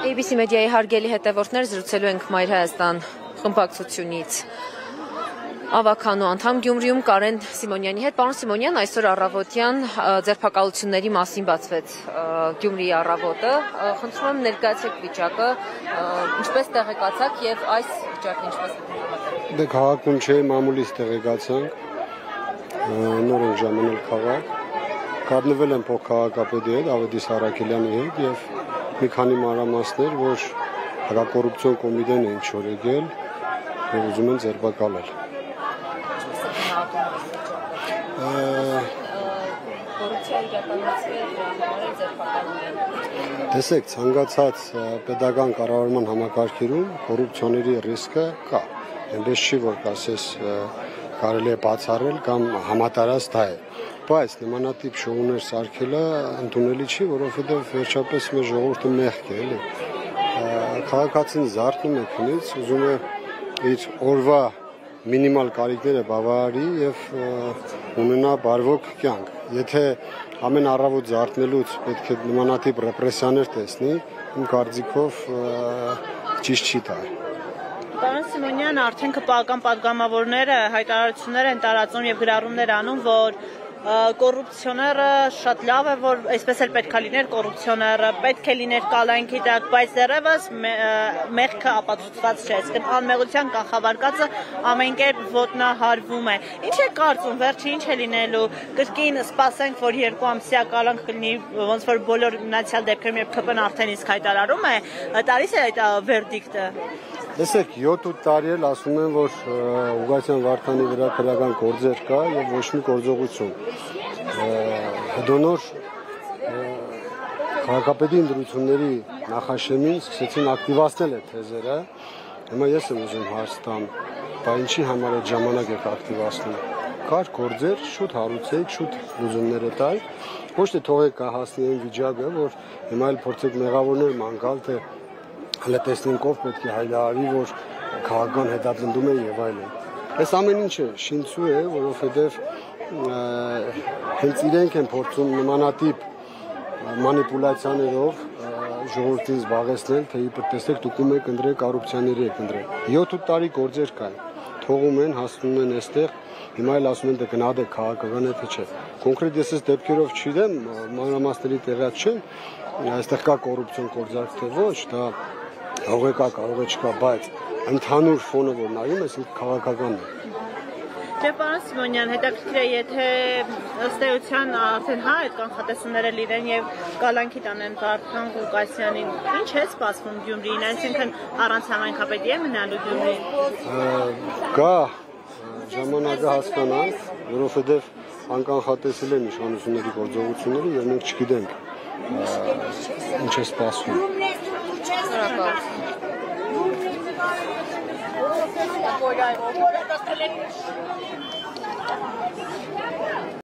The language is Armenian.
ABC մեդիայի հարգելի հետևորդներ, զրուցելու ենք Մայր Հայաստան խմբակցությունից ավականու անդամ Գյումրիում Կարեն Սիմոնյանի հետ։ Պարոն Սիմոնյան, այսօր առավոտյան ձերբակալությունների մասին բացվեց Գյումրիի առավոտը։ Խնդրում եմ ներկայացեք վիճակը, ինչպես տեղեկացաք եւ այս վիճակն ինչպես տեղեկացաք։ Դե քաղաքում չէ, մամուլից տեղեկացանք, նոր ենք ժամանել քաղաք, կապնվել եմ փոխքաղաքապետի հետ, Ավետիս Արաքելյանի հետ եւ մի քանի մանրամասներ, որ հակակոռուպցիոն կոմիտեն էին չորեգել եւ ուզում են ձերբակալել։ Տեսեք, ցանկացած պետական կառավարման համակարգերում կոռուպցիոների ռիսկը կա։ Այնպես չի, որ ասես կարելի է բացառել կամ համատարած դա է։ Բայց նմանատիպ շոուներ սարքելը ընդունելի չի, որովհետև վերջապես մեր ժողովուրդը մեղք է, էլի։ Քաղաքացին զարթնում է քնից, ուզում է իր օրվա մինիմալ կարիքները բավարարի եւ ունենա բարվոք կյանք։ Եթե ամեն առավոտ զարթնելուց պետք է նմանատիպ ռեպրեսիաներ տեսնի, իմ կարծիքով ճիշտ չի դա։ Պարոն Սիմոնյան, արդեն քպական պատգամավորները հայտարարություններ են տարածում եւ գրառումներ անում, որ կոռուպցիոները շատ լավ է, որ այսպես էլ պետք է լիներ կոռուպցիոները, պետք է լիներ կալանքի տակ, բայց դեռևս մեղքը ապացուցված չէ, այսինքն անմեղության կանխավարկածը ամեն կերպ ոտնահարվում է։ Ինչ է կարծում, վերջը ինչ է լինելու, կրկին սպասենք, որ 2 ամսյա կալանք կլինի, ոնց որ բոլոր մնացյալ դեպքերում, երբ ԿՊ-ն արդեն իսկ հայտարարում է, տալիս է այդ վերդիկտը։ Տեսեք, 7-8 տարի էլ ասում են, որ Ուղղասյան Վարդանի վրա քրեական գործեր կա եւ ոչ մի գործողություն։ Հետոնոր քաղաքապետի ընտրությունների նախաշեմին սկսեցին ակտիվացնել այդ թեզերը։ Հիմա ես եմ ուզում հարց տամ, բա ինչի համար այդ ժամանակ եք ակտիվացնում։ Կար գործեր, շուտ հարուցեք, շուտ լուծումները տալ։ Ոչ թե թողեք հասնի այն վիճակը, որ հիմա էլ փորձեք մեղավորներ մանքալ, թե հələ տեսնենք ով պետք է հայտարարի, որ քաղաքական հետապնդում է եւ այլն։ Այս ամեն ինչը շինծու է, որովհետեւ հենց իրենք են փորձում նմանատիպ մանիպուլյացիաներով ժողովրդին զբաղեցնել, թե իբր տեսեք դուք եք ընտրել կոռուպցիաների եք ընտրել։ 7-8 տարի գործեր կան, թողում են, հասնում են այստեղ, հիմա էլ ասում են դե գնահատեք քաղաքական է թե չէ։ Կոնկրետ ես այս դեպքերով չգիտեմ, մանրամասների տեղյակ չեմ, այստեղ կա կոռուպցիոն գործարք թե ոչ, դա կարող է կա, կարող է չկա, բայց ընդհանուր ֆոնը որ նայում ես, քաղաքականն է։ Դե պարոն Սիմոնյան, հետաքրքիր է, եթե ըստ էության արդեն հա այդ կանխատեսումները լինեն եւ կալանքի տանեն Վարդան Ղուկասյանին, ինչ է սպասվում Գյումրիին, այսինքն առանց համայնքապետի է մնալու Գյումրին։ Կա ժամանակը հասկանանք, որովհետեւ անկանխատեսել են իշխանությունների գործողությունները եւ մենք չգիտենք ինչ է սպասվում։ Շնորհակալ։